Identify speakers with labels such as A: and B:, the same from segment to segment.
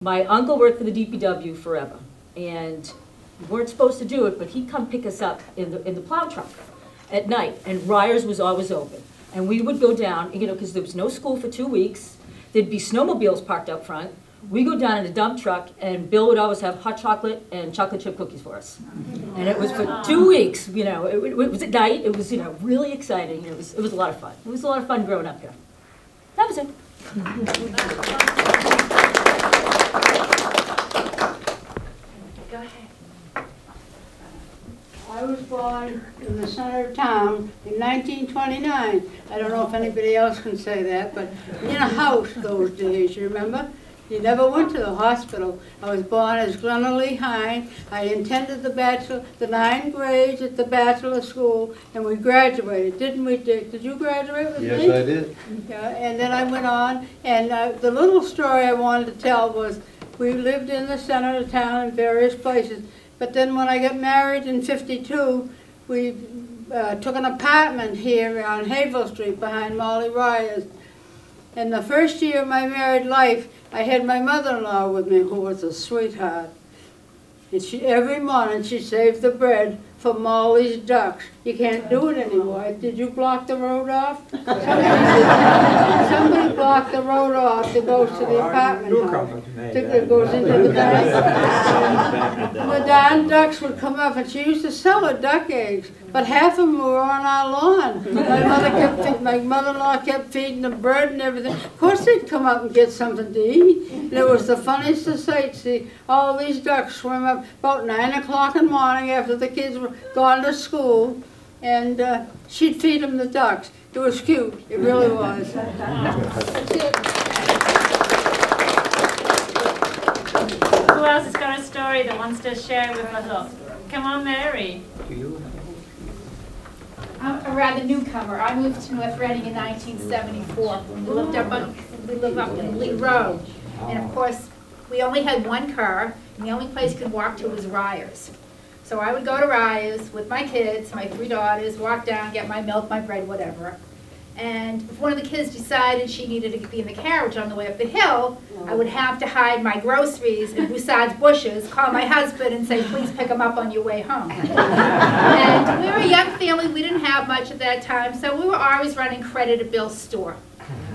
A: My uncle worked for the DPW forever, and we weren't supposed to do it, but he'd come pick us up in the plow truck at night, and Ryers was always open. And we would go down, you know, because there was no school for 2 weeks. There'd be snowmobiles parked up front. We go down in a dump truck, and Bill would always have hot chocolate and chocolate chip cookies for us. And it was for 2 weeks, you know. It was at night. It was, you know, really exciting. It was a lot of fun. It was a lot of fun growing up here. That was it.
B: Go ahead.
C: I was born in the center of town in 1929. I don't know if anybody else can say that, but in a house those days, you remember? You never went to the hospital. I was born as Glenna Lee Hine. I attended the 9 grades at the bachelor school, and we graduated, didn't we, Dick? Did you graduate with me?
D: Yes, I did.
C: Yeah, and then I went on, and the little story I wanted to tell was we lived in the center of town in various places, but then when I got married in '52, we took an apartment here on Havel Street behind Molly Ryers. And the first year of my married life, I had my mother-in-law with me, who was a sweetheart. And every morning she saved the bread for Molly's ducks. You can't do it anymore. Did you block the road off? Somebody blocked the road off that goes to the apartment house. That goes into the back. The darn ducks would come up, and she used to sell her duck eggs, but half of them were on our lawn. My mother-in-law kept feeding them bread and everything. Of course they'd come up and get something to eat. And it was the funniest of sights. See all these ducks swim up about 9 o'clock in the morning after the kids were gone to school, and she'd feed them the ducks. It was cute. It really was. That's it.
E: Who else has got a story that wants to share with us all? Come on, Mary.
B: I'm a rather newcomer. I moved to North Reading in 1974. We lived up in Lee Road. And of course, we only had one car, and the only place we could walk to was Ryers. So I would go to Ryers with my kids, my 3 daughters, walk down, get my milk, my bread, whatever. And if one of the kids decided she needed to be in the carriage on the way up the hill, I would have to hide my groceries in Broussard's bushes, call my husband and say, please pick them up on your way home. And we were a young family. We didn't have much at that time, so we were always running credit at Bill's store.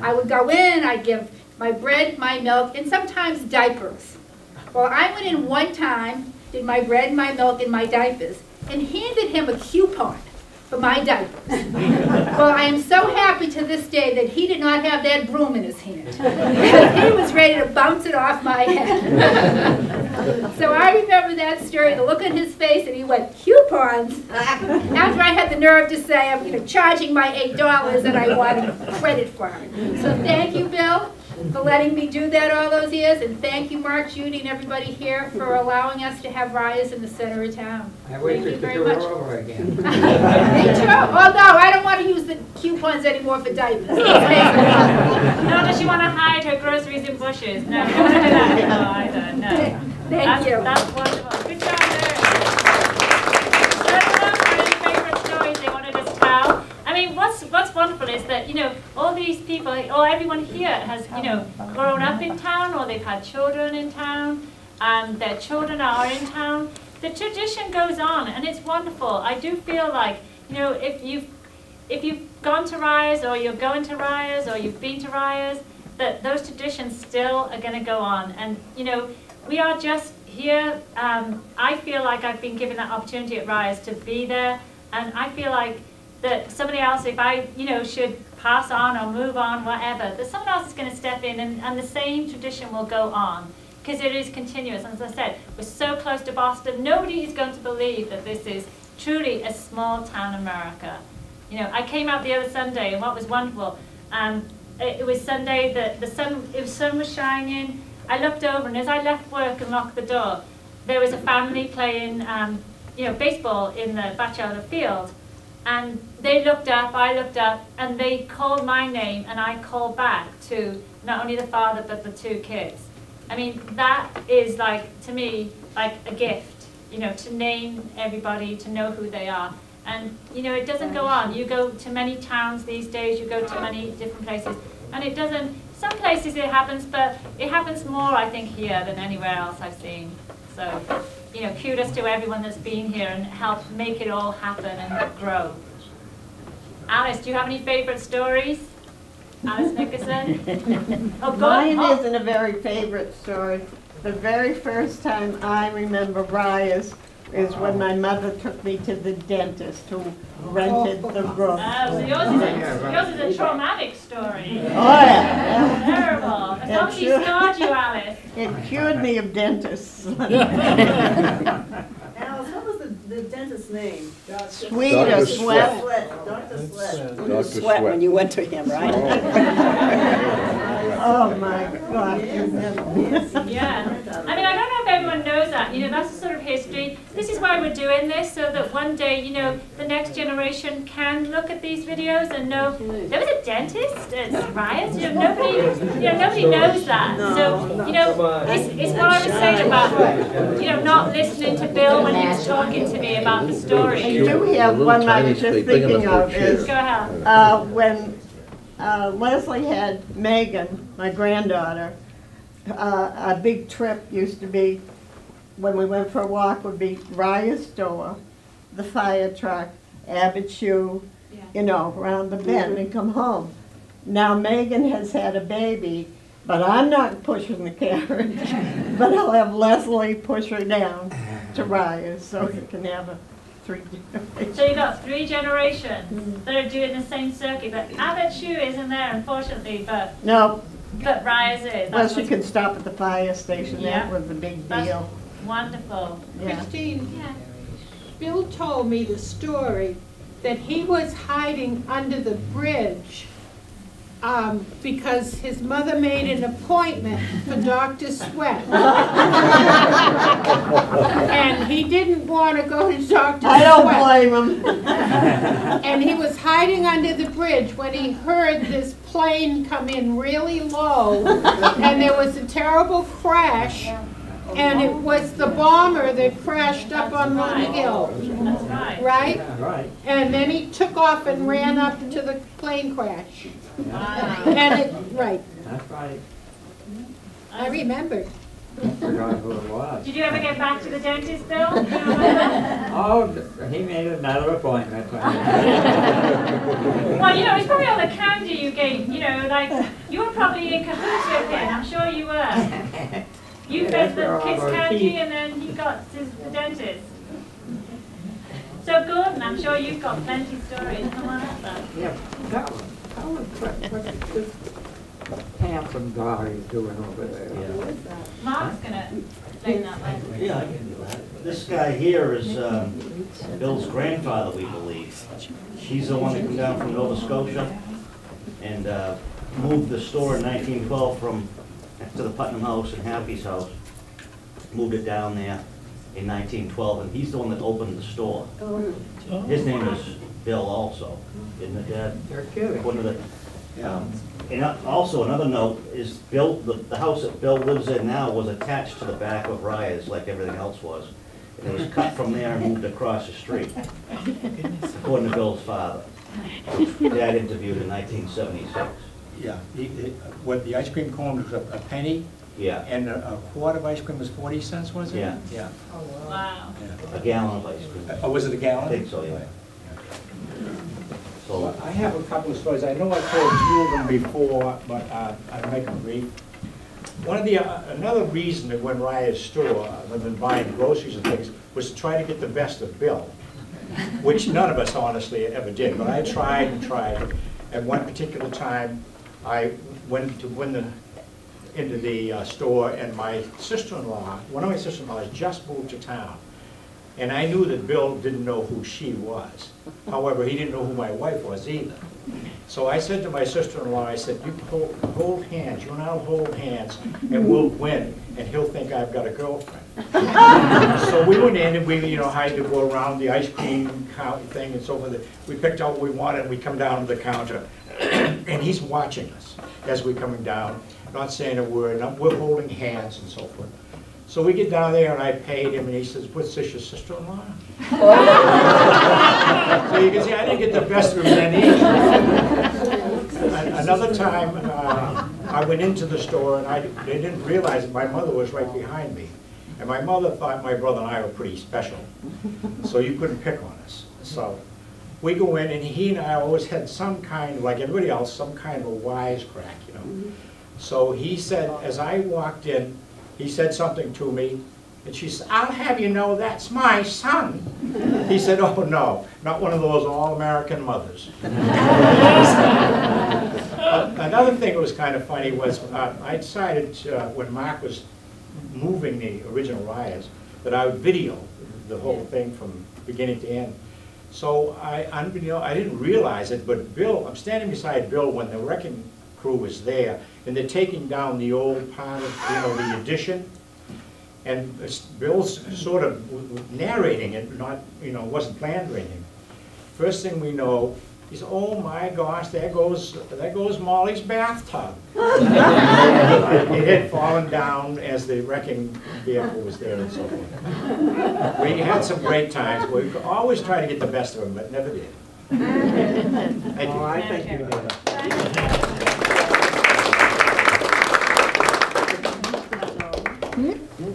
B: I would go in, I'd give my bread, my milk, and sometimes diapers. Well, I went in one time, did my bread, my milk, and my diapers, and handed him a coupon for my diapers. Well, I am so happy to this day that he did not have that broom in his hand. He was ready to bounce it off my head. So I remember that story, the look on his face, and he went, coupons? After I had the nerve to say, I'm charging my $8 that I wanted credit for it. So thank you, Bill, for letting me do that all those years, and thank you, Mark, Judy, and everybody here for allowing us to have Ryers in the center of town.
F: I wish we could do it all over again.
B: Me too. Oh no, I don't want to use the coupons anymore for diapers.
E: No, does she want to hide her groceries in bushes? No, don't do that. No, I don't. No.
B: Thank you.
E: That's wonderful. Good job there. So everyone got any favorite stories they wanted us to tell? I mean, what's wonderful is that, you know, all these people, or everyone here has, you know, grown up in town, or they've had children in town, their children are in town. The tradition goes on, and it's wonderful. I do feel like, you know, if you've gone to Ryers, or you're going to Ryers, or you've been to Ryers, that those traditions still are going to go on. And, you know, we are just here. I feel like I've been given that opportunity at Ryers to be there, and I feel like that somebody else, if I, you know, should pass on or move on, whatever, that someone else is going to step in, and the same tradition will go on, because it is continuous. And as I said, we're so close to Boston. Nobody is going to believe that this is truly a small town America. You know, I came out the other Sunday, and what was wonderful, it was Sunday, the sun was shining. I looked over, and as I left work and locked the door, there was a family playing, you know, baseball in the backyard field. And they looked up, I looked up, and they called my name, and I called back to not only the father, but the 2 kids. I mean, that is, like, to me, like a gift, you know, to name everybody, to know who they are. And, you know, it doesn't go on. You go to many towns these days, you go to many different places, and it doesn't some places it happens, but it happens more, I think, here than anywhere else I've seen. So, you know, kudos to everyone that's been here and helped make it all happen and grow. Alice, do you have any favorite stories? Alice Nickerson? Oh,
D: Mine isn't a very favorite story. The very first time I remember Ryers is when my mother took me to the dentist who rented the room.
E: So yours is a traumatic story.
D: Oh yeah.
E: Terrible. As long as she scarred you, Alice.
D: It cured me of dentists.
G: Alice, what was the dentist's name?
D: Sweet or Sweat.
G: Dr. Sweat.
H: Dr. Sweat when you went to him, right?
D: Oh my God.
E: Yeah. I mean, I don't know if everyone knows that. You know, that's a sort of history. This is why we're doing this, so that one day, you know, the next generation can look at these videos and know there was a dentist at Ryers. You know, nobody knows that. So, you know, it's what I was saying about, you know, not listening to Bill when he was talking to me about the story.
D: I do have one I was just thinking of is
E: Go ahead.
D: when Leslie had Megan, my granddaughter, a big trip used to be, when we went for a walk, would be Ryers store, the fire truck, Abbott Shoe, you know, around the bend and come home. Now Megan has had a baby, but I'm not pushing the carriage, but I'll have Leslie push her down to Ryers so he can have a 3 generations.
E: So you've got 3 generations that are doing the same circuit, but Abbott Shoe isn't there, unfortunately, but
D: No,
E: Ryers is.
D: well, she could stop at the fire station,
E: Yeah.
D: that was the big
E: That's
D: deal.
E: wonderful.
D: Yeah.
C: Christine,
E: Yeah.
C: Bill told me the story that he was hiding under the bridge because his mother made an appointment for Dr. Sweat. And he didn't want to go to Dr. Sweat.
D: I don't blame him.
C: And he was hiding under the bridge when he heard this plane come in really low, and there was a terrible crash, and it was the bomber that crashed up on the hill,
E: That's right.
C: right?
F: Right.
C: And then he took off and ran up to the plane crash. And it, right,
F: That's right.
C: I remembered.
F: I forgot who it was.
E: Did you ever get back to the dentist, Bill? Do you remember?
F: Oh, he made another appointment.
E: Well, you know, it's probably all the candy you gave, you know, like, you were probably in cahoots with him, I'm sure you were. You fed the kids candy and then he got to the dentist. So Gordon, I'm sure you've got plenty of stories, come on up then.
F: Yeah, that one. What's this handsome guy is doing over there?
E: Mark's gonna explain that later.
I: Yeah, I can do that. This guy here is Bill's grandfather, we believe. He's the one that came down from Nova Scotia and moved the store in 1912 from to the Putnam House and Happy's house. Moved it down there in 1912, and he's the one that opened the store. His name is Bill also, isn't it, Dad?
F: You're kidding.
I: One of the, and also another note is Bill, the house that Bill lives in now was attached to the back of Ryers like everything else was. And it was cut from there and moved across the street, according to Bill's father, which Dad interviewed in 1976.
J: Yeah, what, the ice cream cone was a penny,
I: Yeah,
J: and a quart of ice cream was 40 cents, was it?
I: Yeah.
J: Yeah.
E: Wow.
J: Yeah.
I: a gallon of ice cream.
J: Oh, was it a
I: I
J: gallon?
I: think so, yeah. So,
J: I have a couple of stories. I know I told 2 of them before, but I'll make them brief. One of the, another reason that went Ryer's store, other than buying groceries and things, was to try to get the best of Bill, which none of us honestly ever did, but I tried and tried. At one particular time, I went to into the store, and my sister-in-law, one of my sister-in-laws just moved to town. And I knew that Bill didn't know who she was. However, he didn't know who my wife was either. So I said to my sister-in-law, I said, you hold hands, you and I'll hold hands, and we'll win, and he'll think I've got a girlfriend. So we went in, and we, you know, had to go around the ice cream count thing and so forth. We picked out what we wanted, and we come down to the counter, and he's watching us as we're coming down, not saying a word, we're holding hands and so forth. So we get down there and I paid him and he says, what's this, your sister-in-law? So you can see I didn't get the best of him then either. Another time, I went into the store and they didn't realize that my mother was right behind me. And my mother thought my brother and I were pretty special. So you couldn't pick on us. So we go in and he and I always had some kind, like everybody else, some kind of a wisecrack, you know. So he said, as I walked in, he said something to me, and she said, "I'll have you know that's my son." He said, "Oh no, not one of those all-American mothers." Another thing that was kind of funny was I decided when Mark was moving the original Ryers that I would video the whole thing from beginning to end. So I didn't realize it, but Bill, I'm standing beside Bill when the wrecking crew was there, and they're taking down the old part of, the addition. And Bill's sort of narrating it, not, wasn't planned or anything. First thing we know, he said, "Oh my gosh, there goes Molly's bathtub." It had fallen down as the wrecking vehicle was there and so forth. We had some great times. We always try to get the best of them, but never did. Thank you.
F: Oh, I think you did.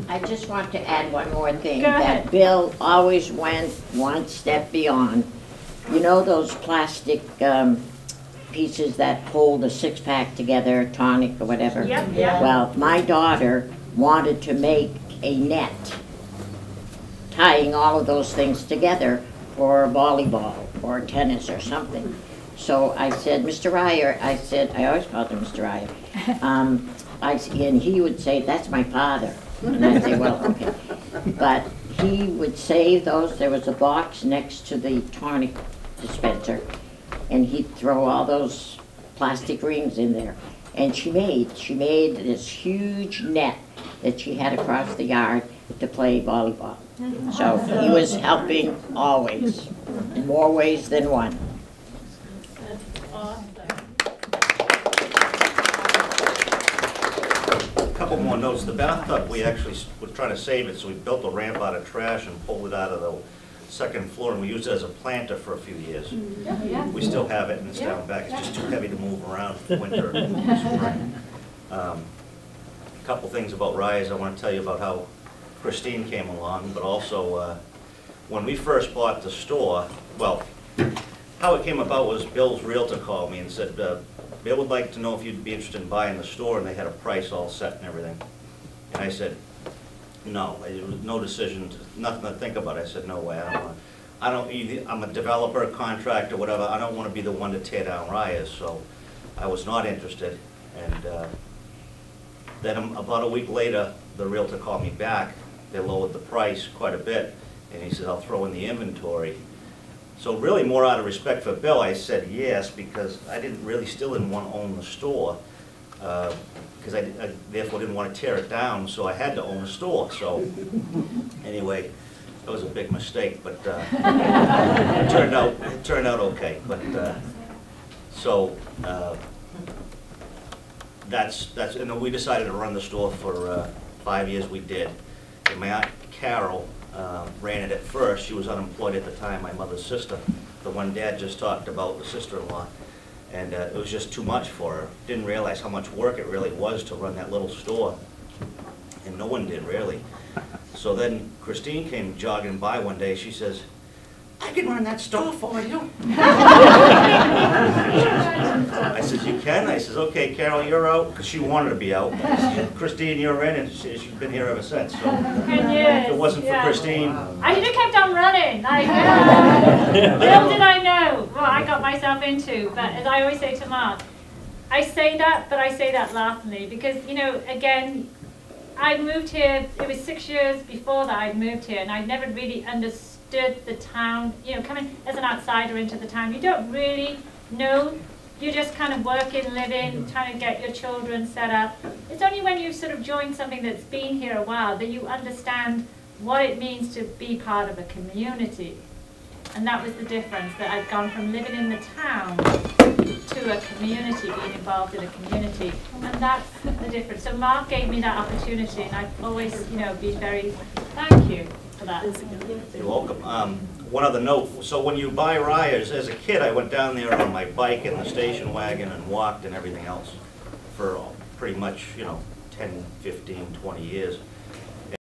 K: I just want to add one more thing.
E: Go ahead.
K: That Bill always went one step beyond. You know those plastic pieces that hold a six-pack together, tonic or whatever?
E: Yep, yep.
K: Well, my daughter wanted to make a net tying all of those things together for volleyball or tennis or something. So I said, "Mr. Ryer," I always called him Mr. Ryer, and he would say, "That's my father." And I'd say, "Well, okay." But he would save those. There was a box next to the tonic dispenser, and he'd throw all those plastic rings in there. And she made this huge net that she had across the yard to play volleyball. So he was helping always, in more ways than one.
I: Couple more notes. The bathtub, we actually were trying to save it, so we built a ramp out of trash and pulled it out of the second floor, and we used it as a planter for a few years. We still have it, and it's down back. It's just too heavy to move around for winter and spring. A couple things about Ryers. I want to tell you about how Christine came along, but also when we first bought the store, well, how it came about was Bill's realtor called me and said, "Bill would like to know if you'd be interested in buying the store," and they had a price all set and everything. And I said, no, it was no decision, nothing to think about. I said, "No way, I'm a developer, contractor, whatever, I don't want to be the one to tear down Ryers," so I was not interested. And then about a week later, the realtor called me back. They lowered the price quite a bit, and he said, "I'll throw in the inventory." So really more out of respect for Bill, I said yes, because I still didn't want to own the store, because I therefore didn't want to tear it down, so I had to own the store. So anyway, that was a big mistake, but it turned out okay. But and we decided to run the store for 5 years. We did. And my Aunt Carol ran it at first. She was unemployed at the time, my mother's sister, the one Dad just talked about, the sister-in-law. And it was just too much for her. Didn't realize how much work it really was to run that little store. And no one did, really. So then Christine came jogging by one day. She says, "I can run that store for you." I said, "You can?" I says, "Okay, Carol, you're out," because she wanted to be out. "Christine, you're in," and she's been here ever since. So if it wasn't for Christine,
E: I should have kept on running. Like, little did I know what I got myself into. But as I always say to Mark, I say that, but I say that laughingly, because again, I moved here. It was 6 years before that I'd moved here, and I'd never really understood the town. Coming as an outsider into the town, you don't really know. You're just kind of working, living, trying to get your children set up. It's only when you sort of join something that's been here a while that you understand what it means to be part of a community. And that was the difference, that I'd gone from living in the town to a community, being involved in a community. And that's the difference. So Mark gave me that opportunity, and I've always, been very, thank you for that.
I: You're welcome. One other note, so when you buy Ryers, as a kid I went down there on my bike and the station wagon and walked and everything else for pretty much, 10, 15, 20 years.